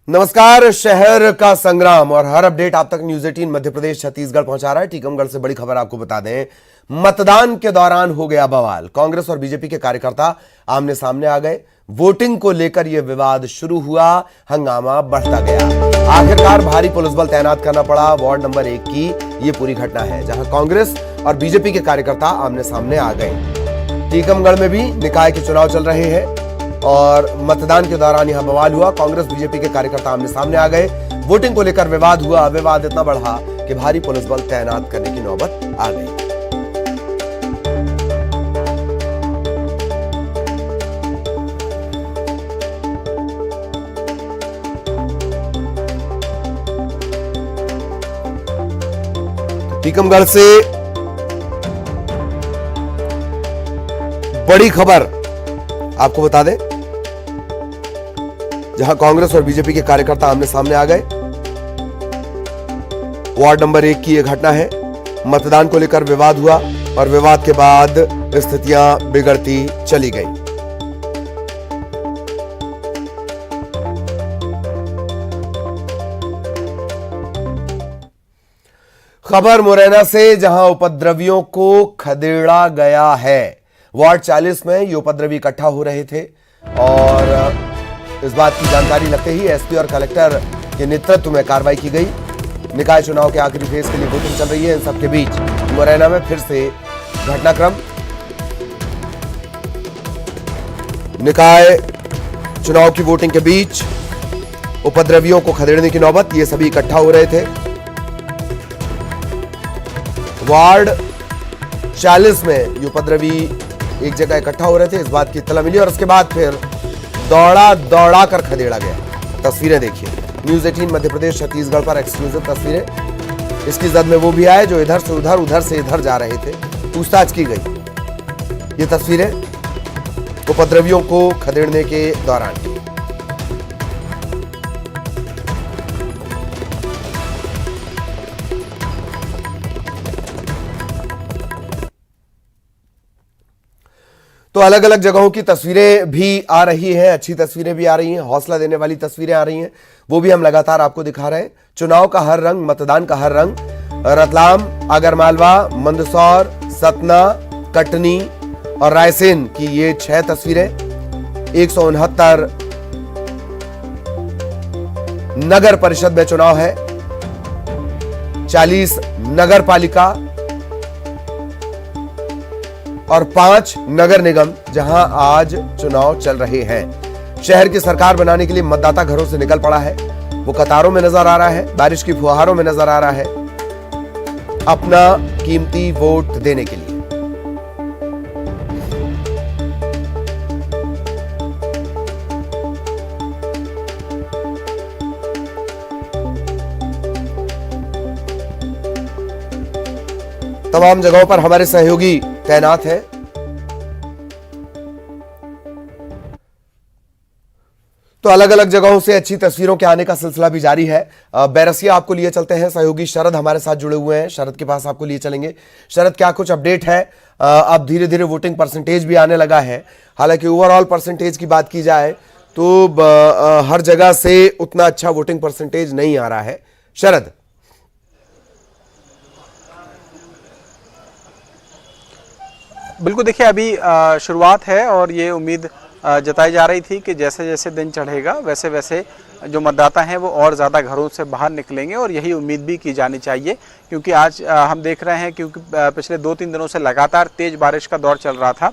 नमस्कार। शहर का संग्राम और हर अपडेट आप तक न्यूज 18 मध्य प्रदेश छत्तीसगढ़ पहुंचा रहा है। टीकमगढ़ से बड़ी खबर आपको बता दें, मतदान के दौरान हो गया बवाल। कांग्रेस और बीजेपी के कार्यकर्ता आमने सामने आ गए। वोटिंग को लेकर यह विवाद शुरू हुआ, हंगामा बढ़ता गया। आखिरकार भारी पुलिस बल तैनात करना पड़ा। वार्ड नंबर 1 की यह पूरी घटना है, जहां कांग्रेस और बीजेपी के कार्यकर्ता आमने सामने आ गए। टीकमगढ़ में भी निकाय के चुनाव चल रहे हैं और मतदान के दौरान यहां बवाल हुआ। कांग्रेस बीजेपी के कार्यकर्ता आमने सामने आ गए। वोटिंग को लेकर विवाद हुआ। विवाद इतना बढ़ा कि भारी पुलिस बल तैनात करने की नौबत आ गई। टीकमगढ़ से बड़ी खबर आपको बता दें, जहां कांग्रेस और बीजेपी के कार्यकर्ता आमने सामने आ गए। वार्ड नंबर 1 की यह घटना है। मतदान को लेकर विवाद हुआ और विवाद के बाद स्थितियां बिगड़ती चली गई। खबर मुरैना से, जहां उपद्रवियों को खदेड़ा गया है। वार्ड 40 में ये उपद्रवी इकट्ठा हो रहे थे और इस बात की जानकारी लगते ही एसपी और कलेक्टर के नेतृत्व में कार्रवाई की गई। निकाय चुनाव के आखिरी फेज के लिए वोटिंग चल रही है। इन सबके बीच मुरैना में फिर से घटनाक्रम। निकाय चुनाव की वोटिंग के बीच उपद्रवियों को खदेड़ने की नौबत। ये सभी इकट्ठा हो रहे थे। वार्ड 40 में ये उपद्रवी एक जगह इकट्ठा हो रहे थे। इस बात की इत्तला मिली और उसके बाद फिर दौड़ा कर खदेड़ा गया। तस्वीरें देखिए, न्यूज 18 मध्य प्रदेश छत्तीसगढ़ पर एक्सक्लूसिव तस्वीरें। इसकी जद में वो भी आए जो इधर से उधर, उधर से इधर जा रहे थे। पूछताछ की गई। ये तस्वीरें उपद्रवियों को खदेड़ने के दौरान। तो अलग अलग जगहों की तस्वीरें भी आ रही हैं, अच्छी तस्वीरें भी आ रही हैं, हौसला देने वाली तस्वीरें आ रही हैं। वो भी हम लगातार आपको दिखा रहे हैं। चुनाव का हर रंग, मतदान का हर रंग। रतलाम, आगरमालवा, मंदसौर, सतना, कटनी और रायसेन की ये 6 तस्वीरें। 169 नगर परिषद में चुनाव है। 40 नगर पालिका और 5 नगर निगम, जहां आज चुनाव चल रहे हैं। शहर की सरकार बनाने के लिए मतदाता घरों से निकल पड़ा है। वो कतारों में नजर आ रहा है, बारिश की फुहारों में नजर आ रहा है, अपना कीमती वोट देने के लिए। तमाम जगहों पर हमारे सहयोगी तैनात हैं। तो अलग अलग जगहों से अच्छी तस्वीरों के आने का सिलसिला भी जारी है। बैरसिया आपको लिए चलते हैं। सहयोगी शरद हमारे साथ जुड़े हुए हैं। शरद के पास आपको लिए चलेंगे। शरद, क्या कुछ अपडेट है? अब धीरे धीरे वोटिंग परसेंटेज भी आने लगा है। हालांकि ओवरऑल परसेंटेज की बात की जाए तो हर जगह से उतना अच्छा वोटिंग परसेंटेज नहीं आ रहा है। शरद। बिल्कुल, देखिए अभी शुरुआत है और ये उम्मीद जताई जा रही थी कि जैसे जैसे दिन चढ़ेगा वैसे वैसे जो मतदाता हैं वो और ज़्यादा घरों से बाहर निकलेंगे और यही उम्मीद भी की जानी चाहिए। क्योंकि आज हम देख रहे हैं, क्योंकि पिछले 2-3 दिनों से लगातार तेज़ बारिश का दौर चल रहा था।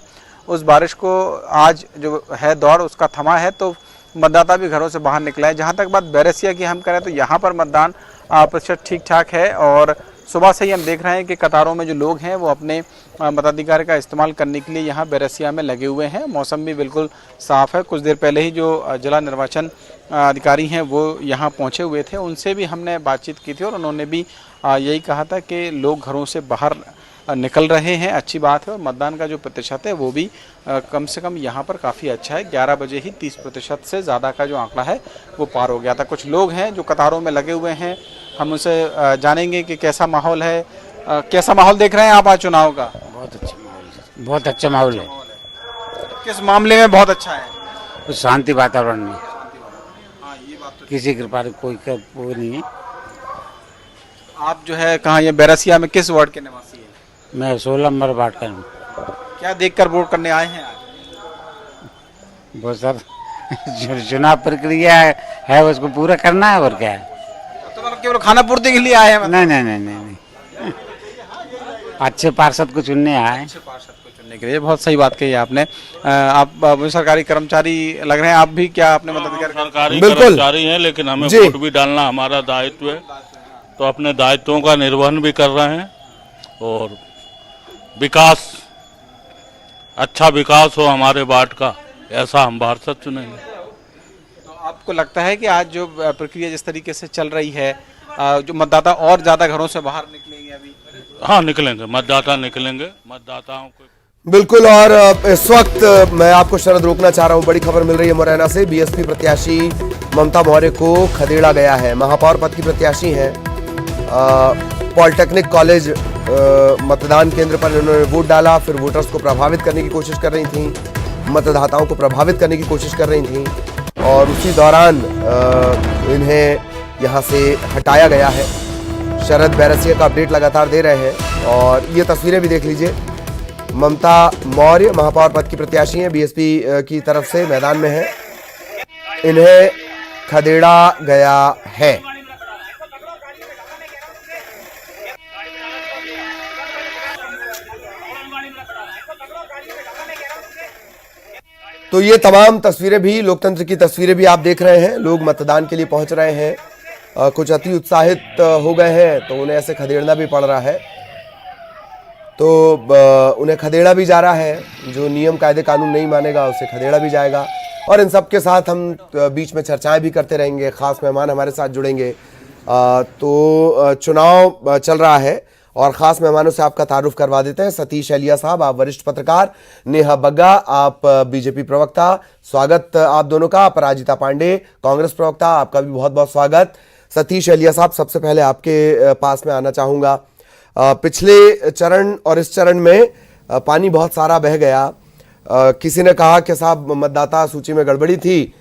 उस बारिश को आज जो है दौर उसका थमा है, तो मतदाता भी घरों से बाहर निकला है। जहाँ तक बात बैरसिया की हम करें तो यहाँ पर मतदान प्रतिशत ठीक ठाक है और सुबह से ही हम देख रहे हैं कि कतारों में जो लोग हैं वो अपने मताधिकार का इस्तेमाल करने के लिए यहाँ बैरसिया में लगे हुए हैं। मौसम भी बिल्कुल साफ़ है। कुछ देर पहले ही जो जिला निर्वाचन अधिकारी हैं वो यहाँ पहुँचे हुए थे, उनसे भी हमने बातचीत की थी और उन्होंने भी यही कहा था कि लोग घरों से बाहर निकल रहे हैं, अच्छी बात है। और मतदान का जो प्रतिशत है वो भी कम से कम यहाँ पर काफ़ी अच्छा है। 11 बजे ही 30% से ज़्यादा का जो आंकड़ा है वो पार हो गया था। कुछ लोग हैं जो कतारों में लगे हुए हैं, हम उनसे जानेंगे कि कैसा माहौल है। कैसा माहौल देख रहे हैं आप आज चुनाव का? बहुत अच्छा माहौल है, बहुत अच्छा माहौल है। किस मामले में बहुत अच्छा है? शांति वातावरण में किसी कृपा से कोई का वो नहीं है। आप जो है कहाँ ये बैरसिया में किस वार्ड के निवासी हैं? मैं 16 नंबर वार्ड का हूँ। क्या देखकर वोट करने आए हैं आज? वो सर चुनाव प्रक्रिया है उसको पूरा करना है और क्या है। तो मतलब केवल खाना पूर्ति के लिए आए हैं मतलब? नहीं नहीं नहीं नहीं नहीं, अच्छे पार्षद को चुनने आए। अच्छे पार्षद को चुनने के लिए। बहुत सही बात कही आपने। आप सरकारी कर्मचारी लग रहे हैं, आप भी क्या अपने मताधिकार सरकारी बिल्कुल। कर्मचारी हैं, लेकिन हमें जी। वोट भी डालना हमारा दायित्व है, तो अपने दायित्वों का निर्वहन भी कर रहे हैं और विकास, अच्छा विकास हो हमारे वार्ड का, ऐसा हम पार्षद चुनेंगे। तो आपको लगता है कि आज जो प्रक्रिया जिस तरीके से चल रही है, जो मतदाता और ज्यादा घरों से बाहर निकलेंगे अभी? हाँ निकलेंगे, मतदाता निकलेंगे, मतदाताओं को बिल्कुल। और इस वक्त मैं आपको शरद रोकना चाह रहा हूं, बड़ी खबर मिल रही है मुरैना से। बीएसपी प्रत्याशी ममता मौर्य को खदेड़ा गया है। महापौर पद की प्रत्याशी हैं। पॉलिटेक्निक कॉलेज मतदान केंद्र पर इन्होंने वोट डाला, फिर वोटर्स को प्रभावित करने की कोशिश कर रही थी, मतदाताओं को प्रभावित करने की कोशिश कर रही थी, और उसी दौरान इन्हें यहां से हटाया गया है। शरद बैरसिया का अपडेट लगातार दे रहे हैं और ये तस्वीरें भी देख लीजिए। ममता मौर्य महापौर पद की प्रत्याशी हैं, बीएसपी की तरफ से मैदान में है। इन्हें खदेड़ा गया है। तो ये तमाम तस्वीरें भी, लोकतंत्र की तस्वीरें भी आप देख रहे हैं। लोग मतदान के लिए पहुंच रहे हैं, कुछ अति उत्साहित हो गए हैं, तो उन्हें ऐसे खदेड़ना भी पड़ रहा है। तो उन्हें खदेड़ा भी जा रहा है, जो नियम कायदे कानून नहीं मानेगा उसे खदेड़ा भी जाएगा। और इन सब के साथ हम बीच में चर्चाएं भी करते रहेंगे, खास मेहमान हमारे साथ जुड़ेंगे। तो चुनाव चल रहा है और खास मेहमानों से आपका तारुफ करवा देते हैं। सतीश एलिया साहब, आप वरिष्ठ पत्रकार, नेहा बग्गा, आप बीजेपी प्रवक्ता, स्वागत आप दोनों का। अपराजिता पांडे, कांग्रेस प्रवक्ता, आपका भी बहुत बहुत स्वागत। सतीश एलिया साहब, सबसे पहले आपके पास में आना चाहूंगा। पिछले चरण और इस चरण में पानी बहुत सारा बह गया। किसी ने कहा कि साहब मतदाता सूची में गड़बड़ी थी,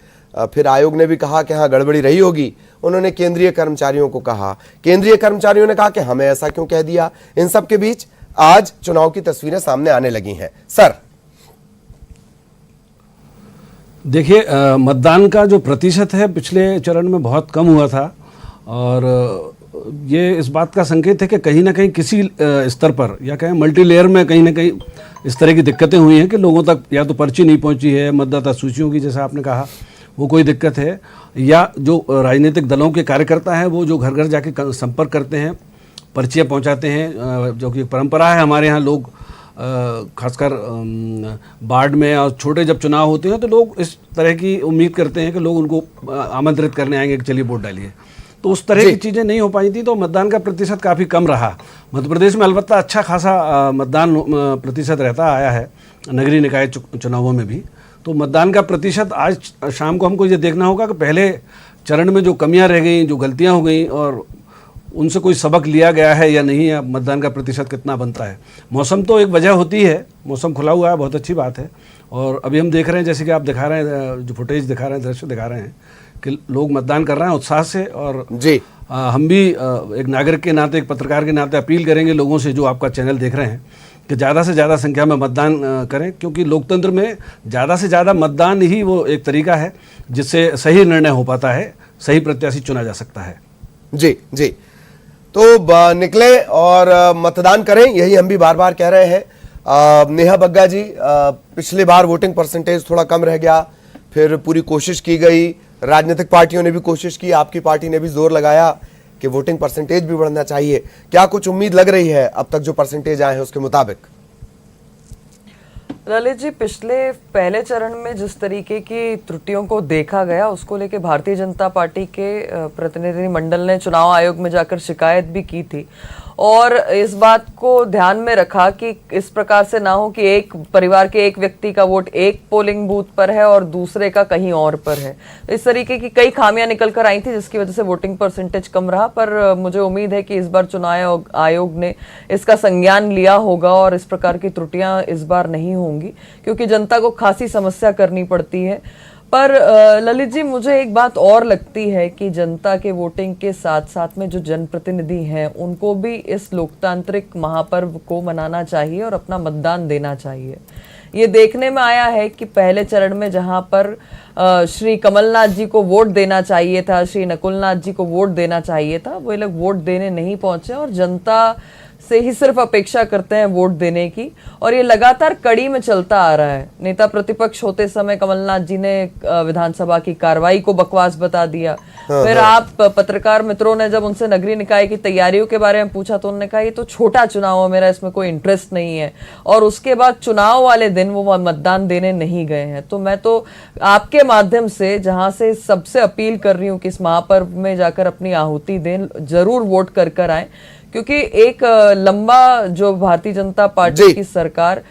फिर आयोग ने भी कहा कि हाँ गड़बड़ी रही होगी। उन्होंने केंद्रीय कर्मचारियों को कहा, केंद्रीय कर्मचारियों ने कहा कि हमें ऐसा क्यों कह दिया। इन सब के बीच आज चुनाव की तस्वीरें सामने आने लगी हैं। सर देखिए, मतदान का जो प्रतिशत है पिछले चरण में बहुत कम हुआ था और ये इस बात का संकेत है कि कहीं ना कहीं किसी स्तर पर या कहें मल्टी लेयर में कहीं ना कहीं इस तरह की दिक्कतें हुई हैं कि लोगों तक या तो पर्ची नहीं पहुंची है, मतदाता सूचियों की जैसा आपने कहा वो कोई दिक्कत है, या जो राजनीतिक दलों के कार्यकर्ता हैं वो जो घर घर जाके संपर्क करते हैं, पर्चियाँ पहुंचाते हैं, जो कि परंपरा है हमारे यहाँ। लोग खासकर वार्ड में और छोटे जब चुनाव होते हैं तो लोग इस तरह की उम्मीद करते हैं कि लोग उनको आमंत्रित करने आएंगे कि चलिए वोट डालिए। तो उस तरह की चीज़ें नहीं हो पाई थी, तो मतदान का प्रतिशत काफ़ी कम रहा। मध्य प्रदेश में अलबत्ता अच्छा खासा मतदान प्रतिशत रहता आया है, नगरीय निकाय चुनावों में भी। तो मतदान का प्रतिशत आज शाम को हमको ये देखना होगा कि पहले चरण में जो कमियां रह गई, जो गलतियां हो गई, और उनसे कोई सबक लिया गया है या नहीं, या मतदान का प्रतिशत कितना बनता है। मौसम तो एक वजह होती है, मौसम खुला हुआ है, बहुत अच्छी बात है। और अभी हम देख रहे हैं, जैसे कि आप दिखा रहे हैं, जो फुटेज दिखा रहे हैं, दृश्य दिखा रहे हैं कि लोग मतदान कर रहे हैं उत्साह से। और जी हम भी एक नागरिक के नाते, एक पत्रकार के नाते अपील करेंगे लोगों से जो आपका चैनल देख रहे हैं कि ज़्यादा से ज़्यादा संख्या में मतदान करें, क्योंकि लोकतंत्र में ज़्यादा से ज़्यादा मतदान ही वो एक तरीका है जिससे सही निर्णय हो पाता है, सही प्रत्याशी चुना जा सकता है। जी जी, तो निकले और मतदान करें, यही हम भी बार बार कह रहे हैं। नेहा बग्गा जी, पिछली बार वोटिंग परसेंटेज थोड़ा कम रह गया, फिर पूरी कोशिश की गई, राजनीतिक पार्टियों ने भी कोशिश की, आपकी पार्टी ने भी जोर लगाया कि वोटिंग परसेंटेज भी बढ़ना चाहिए। क्या कुछ उम्मीद लग रही है अब तक जो परसेंटेज आए हैं उसके मुताबिक? ललित जी, पिछले पहले चरण में जिस तरीके की त्रुटियों को देखा गया उसको लेके भारतीय जनता पार्टी के प्रतिनिधि मंडल ने चुनाव आयोग में जाकर शिकायत भी की थी और इस बात को ध्यान में रखा कि इस प्रकार से ना हो कि एक परिवार के एक व्यक्ति का वोट एक पोलिंग बूथ पर है और दूसरे का कहीं और पर है। इस तरीके की कई खामियां निकल कर आई थी जिसकी वजह से वोटिंग परसेंटेज कम रहा, पर मुझे उम्मीद है कि इस बार चुनाव आयोग ने इसका संज्ञान लिया होगा और इस प्रकार की त्रुटियां इस बार नहीं होंगी, क्योंकि जनता को खासी समस्या करनी पड़ती है। पर ललित जी, मुझे एक बात और लगती है कि जनता के वोटिंग के साथ साथ में जो जनप्रतिनिधि हैं उनको भी इस लोकतांत्रिक महापर्व को मनाना चाहिए और अपना मतदान देना चाहिए। ये देखने में आया है कि पहले चरण में जहां पर श्री कमलनाथ जी को वोट देना चाहिए था, श्री नकुलनाथ जी को वोट देना चाहिए था, वो लोग वोट देने नहीं पहुंचे और जनता से ही सिर्फ अपेक्षा करते हैं वोट देने की, और ये लगातार कड़ी में चलता आ रहा है। नेता प्रतिपक्ष होते समय कमलनाथ जी ने विधानसभा की कार्रवाई को बकवास बता दिया। फिर आप पत्रकार मित्रों ने जब उनसे नगरीय निकाय की तैयारियों के बारे में पूछा तो उन्होंने कहा ये तो छोटा चुनाव है, मेरा इसमें कोई इंटरेस्ट नहीं है, और उसके बाद चुनाव वाले दिन वो मतदान देने नहीं गए हैं। तो मैं तो आपके माध्यम से जहां से सबसे अपील कर रही हूँ कि इस महापर्व में जाकर अपनी आहुति दें, जरूर वोट कर आए, क्योंकि एक लंबा जो भारतीय जनता पार्टी की सरकार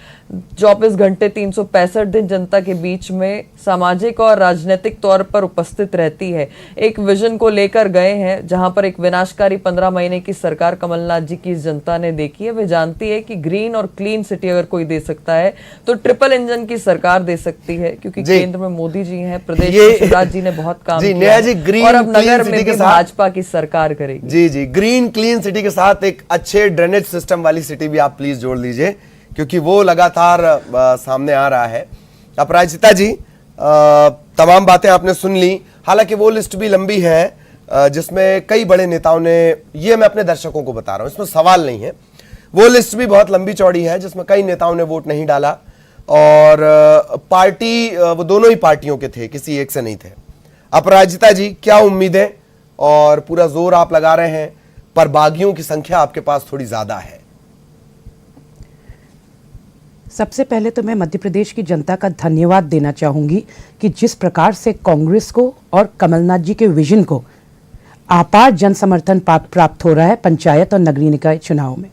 24 घंटे 365 दिन जनता के बीच में सामाजिक और राजनीतिक तौर पर उपस्थित रहती है। एक विजन को लेकर गए हैं जहां पर एक विनाशकारी 15 महीने की सरकार कमलनाथ जी की जनता ने देखी है। वे जानती है कि ग्रीन और क्लीन सिटी अगर कोई दे सकता है तो ट्रिपल इंजन की सरकार दे सकती है, क्योंकि केंद्र में मोदी जी हैं, प्रदेश में शिवराज जी ने बहुत काम किया है, और अब नगर में भी भाजपा की सरकार करेगी। जी जी, ग्रीन क्लीन सिटी के साथ एक अच्छे ड्रेनेज सिस्टम वाली सिटी भी आप प्लीज जोड़ लीजिए, क्योंकि वो लगातार सामने आ रहा है। अपराजिता जी, तमाम बातें आपने सुन ली, हालांकि वो लिस्ट भी लंबी है जिसमें कई बड़े नेताओं ने, ये मैं अपने दर्शकों को बता रहा हूं, इसमें सवाल नहीं है, वो लिस्ट भी बहुत लंबी चौड़ी है जिसमें कई नेताओं ने वोट नहीं डाला, और पार्टी वो दोनों ही पार्टियों के थे, किसी एक से नहीं थे। अपराजिता जी, क्या उम्मीदें, और पूरा जोर आप लगा रहे हैं पर बागियों की संख्या आपके पास थोड़ी ज्यादा है। सबसे पहले तो मैं मध्य प्रदेश की जनता का धन्यवाद देना चाहूँगी कि जिस प्रकार से कांग्रेस को और कमलनाथ जी के विजन को अपार जन समर्थन प्राप्त हो रहा है पंचायत और नगरीय निकाय चुनाव में।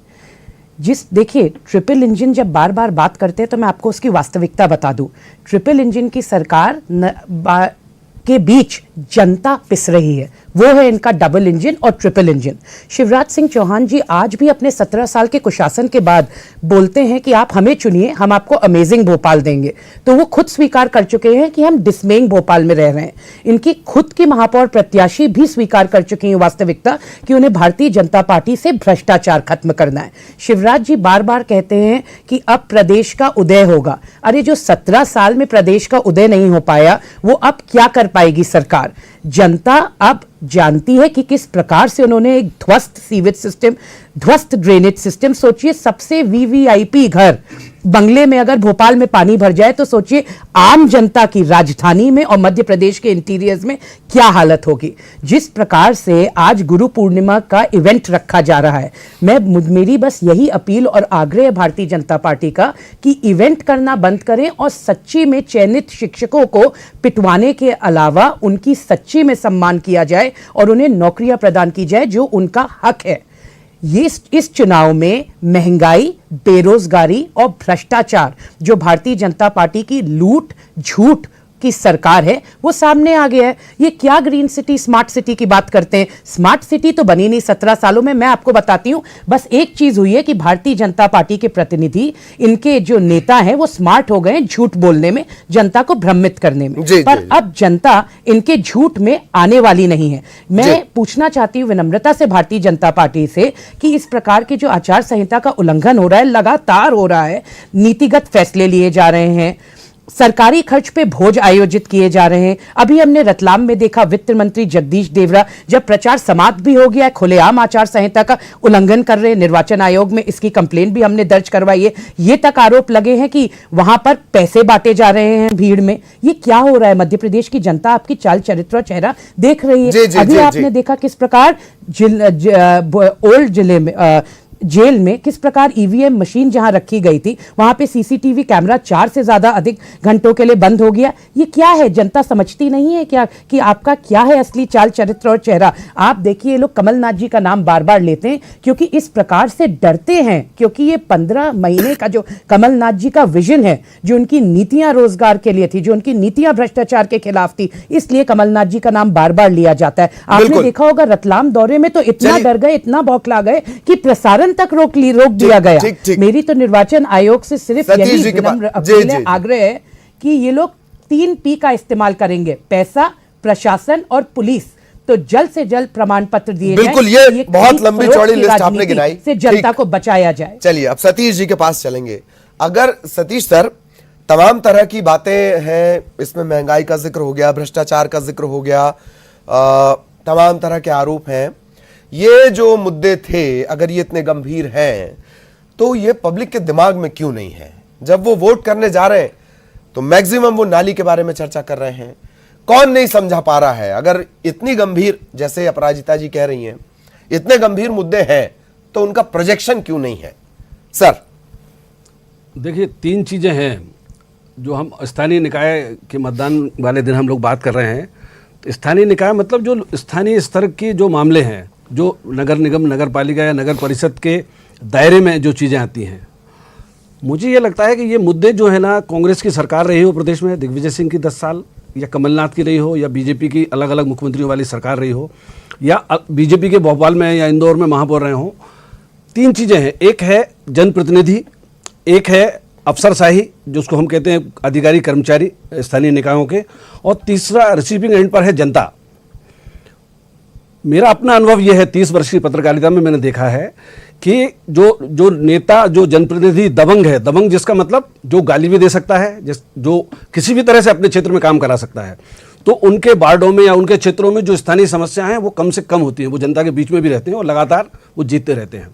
देखिए, ट्रिपल इंजन जब बार बार बात करते हैं तो मैं आपको उसकी वास्तविकता बता दूं। ट्रिपल इंजन की सरकार के बीच जनता पिस रही है, वो है इनका डबल इंजन और ट्रिपल इंजन। शिवराज सिंह चौहान जी आज भी अपने 17 साल के कुशासन के बाद बोलते हैं कि आप हमें चुनिए, हम आपको अमेजिंग भोपाल देंगे। तो वो खुद स्वीकार कर चुके हैं कि हम डिसमेइंग भोपाल में रह रहे हैं। इनकी खुद की महापौर प्रत्याशी भी स्वीकार कर चुकी हैं वास्तविकता कि उन्हें भारतीय जनता पार्टी से भ्रष्टाचार खत्म करना है। शिवराज जी बार बार कहते हैं कि अब प्रदेश का उदय होगा। अरे, जो 17 साल में प्रदेश का उदय नहीं हो पाया वो अब क्या कर पाएगी सरकार? जनता अब जानती है कि किस प्रकार से उन्होंने एक ध्वस्त सीवेज सिस्टम, ध्वस्त ड्रेनेज सिस्टम, सोचिए सबसे वीवीआईपी घर बंगले में अगर भोपाल में पानी भर जाए तो सोचिए आम जनता की राजधानी में और मध्य प्रदेश के इंटीरियर्स में क्या हालत होगी। जिस प्रकार से आज गुरु पूर्णिमा का इवेंट रखा जा रहा है, मेरी बस यही अपील और आग्रह है भारतीय जनता पार्टी का कि इवेंट करना बंद करें और सच्ची में चयनित शिक्षकों को पिटवाने के अलावा उनकी सच्ची में सम्मान किया जाए और उन्हें नौकरियां प्रदान की जाए जो उनका हक है। ये इस चुनाव में महंगाई, बेरोजगारी और भ्रष्टाचार, जो भारतीय जनता पार्टी की लूट झूठ की सरकार है, वो सामने आ गया है। ये क्या ग्रीन सिटी, स्मार्ट सिटी की बात करते हैं? स्मार्ट सिटी तो बनी नहीं 17 सालों में। मैं आपको बताती हूं, बस एक चीज हुई है कि भारतीय जनता पार्टी के प्रतिनिधि, इनके जो नेता हैं, वो स्मार्ट हो गए झूठ बोलने में, जनता को भ्रमित करने में। पर अब जनता इनके झूठ में आने वाली नहीं है। मैं पूछना चाहती हूं विनम्रता से भारतीय जनता पार्टी से कि इस प्रकार के जो आचार संहिता का उल्लंघन हो रहा है, लगातार हो रहा है, नीतिगत फैसले लिए जा रहे हैं, सरकारी खर्च पे भोज आयोजित किए जा रहे हैं। अभी हमने रतलाम में देखा, वित्त मंत्री जगदीश देवरा जब प्रचार समाप्त भी हो गया है, खुलेआम आचार संहिता का उल्लंघन कर रहे हैं। निर्वाचन आयोग में इसकी कंप्लेंट भी हमने दर्ज करवाई है। ये तक आरोप लगे हैं कि वहां पर पैसे बांटे जा रहे हैं भीड़ में। ये क्या हो रहा है? मध्य प्रदेश की जनता आपकी चाल चरित्र और चेहरा देख रही है। अभी आपने देखा किस प्रकार ओल्ड जिले में जेल में किस प्रकार ईवीएम मशीन जहां रखी गई थी वहां पे सीसीटीवी कैमरा 4 से ज्यादा अधिक घंटों के लिए बंद हो गया। ये क्या है? जनता समझती नहीं है क्या कि आपका क्या है असली चाल चरित्र और चेहरा? आप देखिए, लोग कमलनाथ जी का नाम बार बार लेते हैं क्योंकि इस प्रकार से डरते हैं, क्योंकि ये 15 महीने का जो कमलनाथ जी का विजन है, जो उनकी नीतियां रोजगार के लिए थी, जो उनकी नीतियां भ्रष्टाचार के खिलाफ थी, इसलिए कमलनाथ जी का नाम बार बार लिया जाता है। आपने देखा होगा रतलाम दौरे में तो इतना डर गए, इतना बौखला गए कि प्रसारण तक रोक दिया गया। मेरी तो निर्वाचन आयोग से सिर्फ यही विनम्र अपील है, आग्रह है कि ये लोग 3 P का इस्तेमाल करेंगे, पैसा, प्रशासन और पुलिस, तो जल्द से जल्द प्रमाण पत्र दिए जाएं। बिल्कुल, ये कि बहुत खरीद लंबी फरोख्त चौड़ी की लिस्ट आपने राजनीति गिनाई। से जनता ठीक। को बचाया जाए। चलिए अब सतीश जी के पास चलेंगे। अगर सतीश सर, तमाम तरह की बातें हैं इसमें, महंगाई का जिक्र हो गया, भ्रष्टाचार का जिक्र हो गया, तमाम तरह के आरोप हैं, ये जो मुद्दे थे अगर ये इतने गंभीर हैं तो ये पब्लिक के दिमाग में क्यों नहीं है? जब वो वोट करने जा रहे हैं तो मैक्सिमम वो नाली के बारे में चर्चा कर रहे हैं। कौन नहीं समझा पा रहा है? अगर इतनी गंभीर, जैसे अपराजिता जी कह रही हैं, इतने गंभीर मुद्दे हैं तो उनका प्रोजेक्शन क्यों नहीं है? सर देखिए, 3 चीज़ें हैं जो हम स्थानीय निकाय के मतदान वाले दिन हम लोग बात कर रहे हैं। तो स्थानीय निकाय मतलब जो स्थानीय स्तर के जो मामले हैं, जो नगर निगम, नगर पालिका या नगर परिषद के दायरे में जो चीज़ें आती हैं, मुझे ये लगता है कि ये मुद्दे जो है ना, कांग्रेस की सरकार रही हो प्रदेश में, दिग्विजय सिंह की 10 साल, या कमलनाथ की रही हो, या बीजेपी की अलग अलग मुख्यमंत्रियों वाली सरकार रही हो, या बीजेपी के भोपाल में या इंदौर में महापौर रहे हों, 3 चीज़ें हैं। एक है जनप्रतिनिधि, एक है अफसरशाही जिसको हम कहते हैं अधिकारी कर्मचारी स्थानीय निकायों के, और तीसरा रिसीविंग एंड पर है जनता। मेरा अपना अनुभव यह है, 30 वर्ष की पत्रकारिता में मैंने देखा है कि जो नेता, जो जनप्रतिनिधि दबंग है, दबंग जिसका मतलब जो गाली भी दे सकता है, जो किसी भी तरह से अपने क्षेत्र में काम करा सकता है, तो उनके वार्डों में या उनके क्षेत्रों में जो स्थानीय समस्याएं हैं वो कम से कम होती हैं, वो जनता के बीच में भी रहते हैं और लगातार वो जीतते रहते हैं।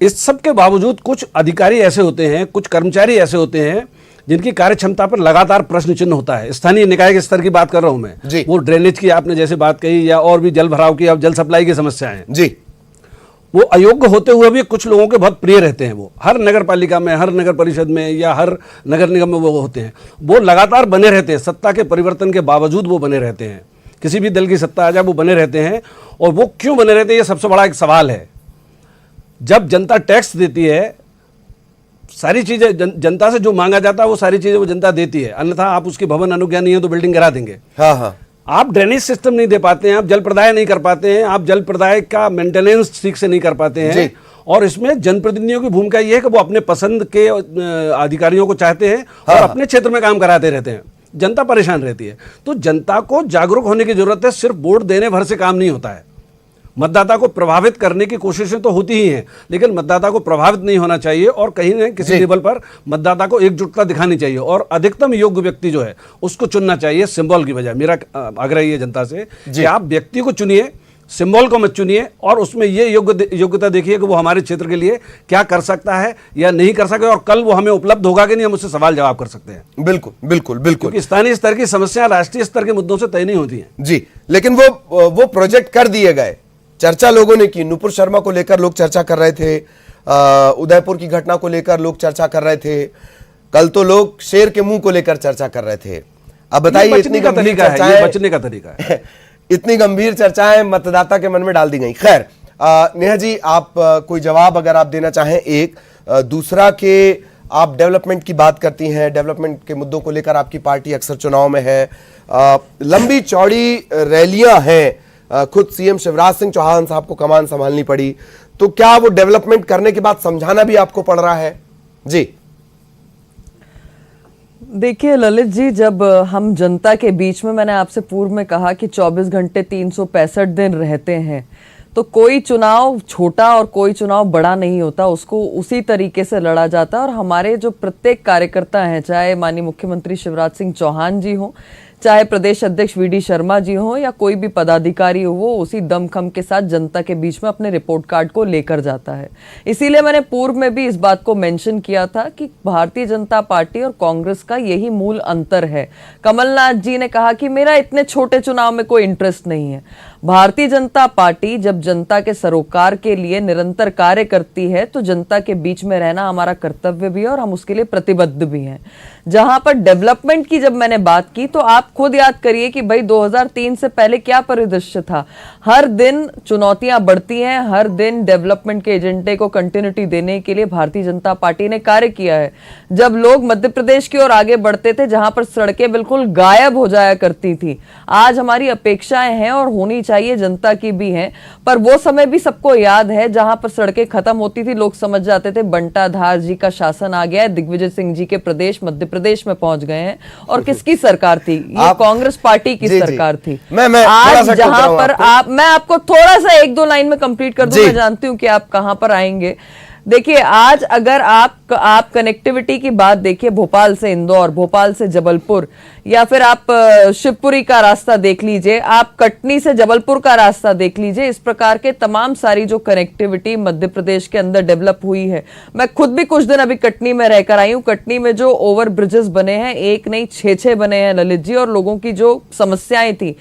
इस सब के बावजूद कुछ अधिकारी ऐसे होते हैं, कुछ कर्मचारी ऐसे होते हैं जिनकी कार्य क्षमता पर लगातार प्रश्न चिन्ह होता है। स्थानीय निकाय के स्तर की बात कर रहा हूं मैं, वो ड्रेनेज की आपने जैसे बात कही, या और भी जल भराव की, अब जल सप्लाई की समस्या है जी, वो अयोग्य होते हुए भी कुछ लोगों के बहुत प्रिय रहते हैं। वो हर नगर पालिका में, हर नगर परिषद में या हर नगर निगम में वो होते हैं, वो लगातार बने रहते हैं, सत्ता के परिवर्तन के बावजूद वो बने रहते हैं। किसी भी दल की सत्ता आ जाए वो बने रहते हैं। और वो क्यों बने रहते हैं, ये सबसे बड़ा एक सवाल है। जब जनता टैक्स देती है, सारी चीजें जनता से जो मांगा जाता है वो सारी चीजें वो जनता देती है, अन्यथा आप उसकी भवन अनुज्ञा नहीं है तो बिल्डिंग गिरा देंगे। हाँ हाँ, आप ड्रेनेज सिस्टम नहीं दे पाते हैं, आप जल प्रदाय नहीं कर पाते हैं, आप जल प्रदाय का मेंटेनेंस ठीक से नहीं कर पाते हैं। और इसमें जनप्रतिनिधियों की भूमिका यह है कि वो अपने पसंद के अधिकारियों को चाहते हैं और अपने क्षेत्र में काम कराते रहते हैं। जनता परेशान रहती है। तो जनता को जागरूक होने की जरूरत है। सिर्फ वोट देने भर से काम नहीं होता है। मतदाता को प्रभावित करने की कोशिशें तो होती ही हैं, लेकिन मतदाता को प्रभावित नहीं होना चाहिए और कहीं न किसी लेवल पर मतदाता को एकजुटता दिखानी चाहिए और अधिकतम योग्य व्यक्ति जो है उसको चुनना चाहिए सिंबल की बजाय। मेरा आग्रह ये जनता से कि आप व्यक्ति को चुनिए, सिंबल को मत चुनिए, और उसमें ये योग्यता देखिए कि वो हमारे क्षेत्र के लिए क्या कर सकता है या नहीं कर सकता, और कल वो हमें उपलब्ध होगा कि नहीं, हम उससे सवाल जवाब कर सकते हैं। बिल्कुल बिल्कुल बिल्कुल, क्योंकि स्थानीय स्तर की समस्या राष्ट्रीय स्तर के मुद्दों से तय नहीं होती है जी। लेकिन वो प्रोजेक्ट कर दिए गए, चर्चा लोगों ने की। नुपुर शर्मा को लेकर लोग चर्चा कर रहे थे, उदयपुर की घटना को लेकर लोग चर्चा कर रहे थे, कल तो लोग शेर के मुंह को लेकर चर्चा कर रहे थे। अब बताइए, इतनी गंभीर चर्चाएं, ये बचने का तरीका है इतनी गंभीर चर्चाएं मतदाता के मन में डाल दी गई। खैर, नेहा जी, आप कोई जवाब अगर आप देना चाहें। एक दूसरा के आप डेवलपमेंट की बात करती हैं, डेवलपमेंट के मुद्दों को लेकर आपकी पार्टी अक्सर चुनाव में है, लंबी चौड़ी रैलियां हैं, खुद सीएम शिवराज सिंह चौहान साहब को कमान संभालनी पड़ी, तो क्या वो डेवलपमेंट करने के बाद समझाना भी आपको पड़ रहा है? जी देखिए ललित जी, जब हम जनता के बीच में, मैंने आपसे पूर्व में कहा कि 24 घंटे 365 दिन रहते हैं, तो कोई चुनाव छोटा और कोई चुनाव बड़ा नहीं होता, उसको उसी तरीके से लड़ा जाता है। और हमारे जो प्रत्येक कार्यकर्ता हैं, चाहे माननीय मुख्यमंत्री शिवराज सिंह चौहान जी हों, चाहे प्रदेश अध्यक्ष वीडी शर्मा जी हों, या कोई भी पदाधिकारी हो, वो उसी दमखम के साथ जनता के बीच में अपने रिपोर्ट कार्ड को लेकर जाता है। इसीलिए मैंने पूर्व में भी इस बात को मेंशन किया था कि भारतीय जनता पार्टी और कांग्रेस का यही मूल अंतर है। कमलनाथ जी ने कहा कि मेरा इतने छोटे चुनाव में कोई इंटरेस्ट नहीं है। भारतीय जनता पार्टी जब जनता के सरोकार के लिए निरंतर कार्य करती है तो जनता के बीच में रहना हमारा कर्तव्य भी है और हम उसके लिए प्रतिबद्ध भी हैं। जहां पर डेवलपमेंट की जब मैंने बात की, तो आप खुद याद करिए कि भाई 2003 से पहले क्या परिदृश्य था। हर दिन चुनौतियां बढ़ती हैं, हर दिन डेवलपमेंट के एजेंडे को कंटिन्यूटी देने के लिए भारतीय जनता पार्टी ने कार्य किया है। जब लोग मध्य प्रदेश की ओर आगे बढ़ते थे, जहां पर सड़कें बिल्कुल गायब हो जाया करती थी, आज हमारी अपेक्षाएं हैं और होनी चाहिए, जनता की भी हैं, पर वो समय भी सबको याद है जहां पर सड़कें खत्म होती थी, लोग समझ जाते थे बंटाधार जी का शासन आ गया है, दिग्विजय सिंह जी के प्रदेश मध्य प्रदेश में पहुंच गए हैं। और किसकी सरकार थी? ये कांग्रेस पार्टी की जी, जी। सरकार थी। मैं थोड़ा सा आज टोक रहा जहां हूं पर आपको। मैं आपको थोड़ा सा 1-2 लाइन में कंप्लीट कर दूं, जी। मैं जानती हूं कि आप कहां पर आएंगे। देखिए, आज अगर आप कनेक्टिविटी की बात देखिए, भोपाल से इंदौर, भोपाल से जबलपुर, या फिर आप शिवपुरी का रास्ता देख लीजिए, आप कटनी से जबलपुर का रास्ता देख लीजिए, इस प्रकार के तमाम सारी जो कनेक्टिविटी मध्य प्रदेश के अंदर डेवलप हुई है। मैं खुद भी कुछ दिन अभी कटनी में रहकर आई हूं। कटनी में जो ओवर ब्रिजेस बने हैं, एक नहीं 6-6 बने हैं ललित जी, और लोगों की जो समस्याएं थी,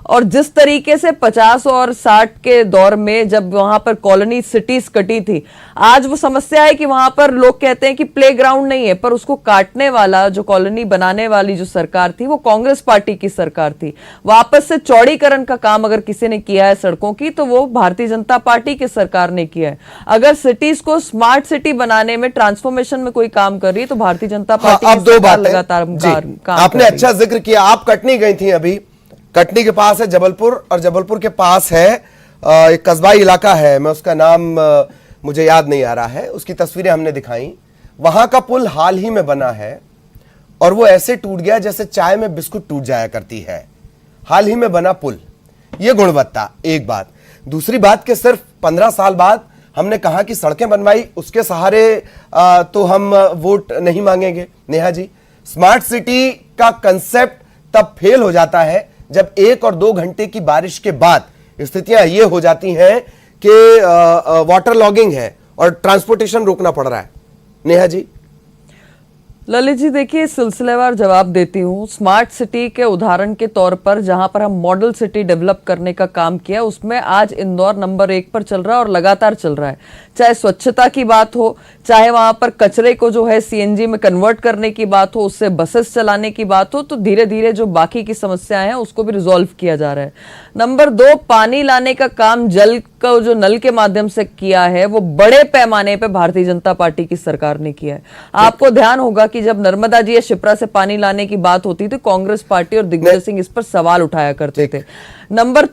और जिस तरीके से 50 और 60 के दौर में जब वहां पर कॉलोनी सिटीज कटी थी, आज वो समस्या है कि वहां पर लोग कहते हैं कि प्लेग्राउंड नहीं है, पर उसको काटने वाला, जो कॉलोनी बनाने वाली जो सरकार थी, वो कांग्रेस पार्टी की सरकार थी। वापस से चौड़ीकरण का काम अगर किसी ने किया है सड़कों की, तो वो भारतीय जनता पार्टी की सरकार ने किया है। अगर सिटीज को स्मार्ट सिटी बनाने में, ट्रांसफॉर्मेशन में कोई काम कर रही है, तो भारतीय जनता पार्टी अब की दो सरकार बातें लगातार जी, काम आपने कर रही अच्छा जिक्र किया। आप कटनी गई थी अभी, कटनी के पास है जबलपुर, और जबलपुर के पास है एक कस्बाई इलाका है, मैं उसका नाम मुझे याद नहीं आ रहा है, उसकी तस्वीरें हमने दिखाई। वहां का पुल हाल ही में बना है, और वो ऐसे टूट गया जैसे चाय में बिस्कुट टूट जाया करती है। हाल ही में बना पुल, ये गुणवत्ता, एक बात। दूसरी बात कि सिर्फ 15 साल बाद हमने कहा कि सड़कें बनवाई, उसके सहारे तो हम वोट नहीं मांगेंगे। नेहा जी, स्मार्ट सिटी का कंसेप्ट तब फेल हो जाता है जब 1 और 2 घंटे की बारिश के बाद स्थितियां ये हो जाती हैं कि वाटर लॉगिंग है और ट्रांसपोर्टेशन रोकना पड़ रहा है। नेहा जी, ललित जी, देखिए, सिलसिलेवार जवाब देती हूँ। स्मार्ट सिटी के उदाहरण के तौर पर जहां पर हम मॉडल सिटी डेवलप करने का काम किया, उसमें आज इंदौर नंबर 1 पर चल रहा है और लगातार चल रहा है। चाहे स्वच्छता की बात हो, चाहे वहां पर कचरे को जो है सीएनजी में कन्वर्ट करने की बात हो, उससे बसेस चलाने की बात हो, तो धीरे धीरे जो बाकी की समस्याएं हैं उसको भी रिजॉल्व किया जा रहा है। नंबर 2, पानी लाने का काम, जल का जो नल के माध्यम से किया है, वो बड़े पैमाने पर भारतीय जनता पार्टी की सरकार ने किया है। आपको ध्यान होगा कि जब नर्मदा जी या शिप्रा से पानी लाने की बात होती थी, कांग्रेस पार्टी और दिग्विजय सिंह इस पर सवाल उठाया करते थे। नंबर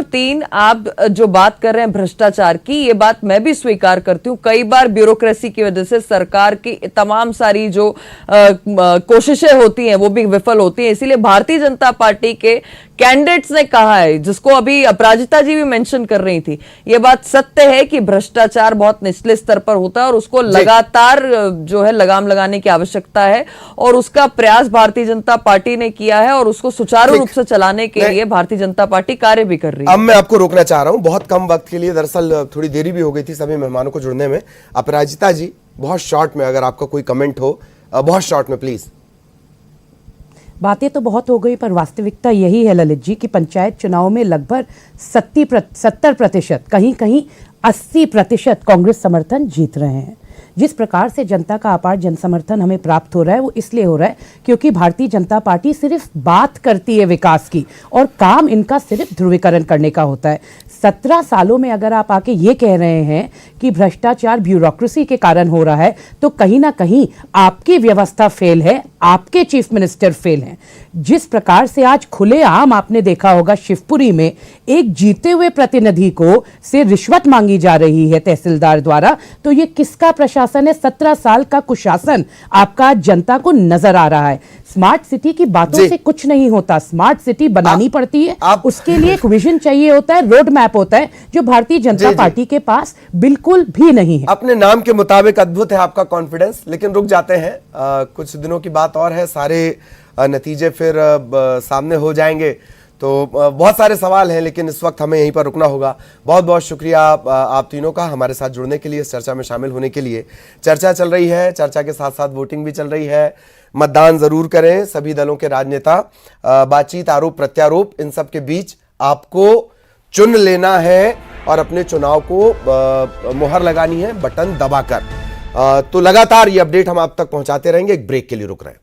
तीन, आप जो बात कर रहे हैं भ्रष्टाचार की, ये बात मैं भी स्वीकार करती हूँ। कई बार ब्यूरोक्रेसी की वजह से सरकार की तमाम सारी जो कोशिशें होती हैं वो भी विफल होती हैं। इसीलिए भारतीय जनता पार्टी के कैंडिडेट्स ने कहा है, जिसको अभी अपराजिता जी भी मेंशन कर रही थी, ये बात सत्य है कि भ्रष्टाचार बहुत निचले स्तर पर होता है और उसको लगातार जो है लगाम लगाने की आवश्यकता है, और उसका प्रयास भारतीय जनता पार्टी ने किया है, और उसको सुचारू रूप से चलाने के लिए भारतीय जनता पार्टी कार्य भी कर रही है। अब मैं आपको रोकना चाह रहा हूं, बहुत कम वक्त के लिए, दरअसल थोड़ी देरी भी हो गई थी सभी मेहमानों को जुड़ने में। अपराजिता जी, बहुत शॉर्ट में अगर आपका कोई कमेंट हो, बहुत शॉर्ट में प्लीज। बातें तो बहुत हो गई, पर वास्तविकता यही है ललित जी कि पंचायत चुनाव में लगभग 70%, कहीं कहीं 80% कांग्रेस समर्थन जीत रहे हैं। जिस प्रकार से जनता का अपार जन समर्थन हमें प्राप्त हो रहा है, वो इसलिए हो रहा है क्योंकि भारतीय जनता पार्टी सिर्फ बात करती है विकास की, और काम इनका सिर्फ ध्रुवीकरण करने का होता है। 17 सालों में अगर आप आके ये कह रहे हैं कि भ्रष्टाचार ब्यूरोक्रेसी के कारण हो रहा है, तो कहीं ना कहीं आपकी व्यवस्था फेल है, आपके चीफ मिनिस्टर फेल हैं। जिस प्रकार से आज खुलेआम आपने देखा होगा शिवपुरी में एक जीते हुए प्रतिनिधि को से रिश्वत मांगी जा रही है तहसीलदार द्वारा, तो ये किसका प्रशासन है? 17 साल का कुशासन आपका जनता को नजर आ रहा है। स्मार्ट सिटी की बातों से कुछ नहीं होता, स्मार्ट सिटी बनानी पड़ती है, उसके लिए एक विजन चाहिए होता है, रोड मैप होता है, जो भारतीय जनता पार्टी के पास बिल्कुल भी नहीं है। अपने नाम के मुताबिक अद्भुत है आपका कॉन्फिडेंस, लेकिन रुक जाते हैं, कुछ दिनों की बात और है, सारे नतीजे फिर सामने हो जाएंगे। तो बहुत सारे सवाल हैं, लेकिन इस वक्त हमें यहीं पर रुकना होगा। बहुत बहुत शुक्रिया आप तीनों का हमारे साथ जुड़ने के लिए, इस चर्चा में शामिल होने के लिए। चर्चा चल रही है, चर्चा के साथ साथ वोटिंग भी चल रही है। मतदान जरूर करें, सभी दलों के राजनेता। बातचीत, आरोप प्रत्यारोप, इन सब के बीच आपको चुन लेना है और अपने चुनाव को मुहर लगानी है बटन दबाकर। तो लगातार ये अपडेट हम आप तक पहुंचाते रहेंगे। एक ब्रेक के लिए रुक रहे हैं।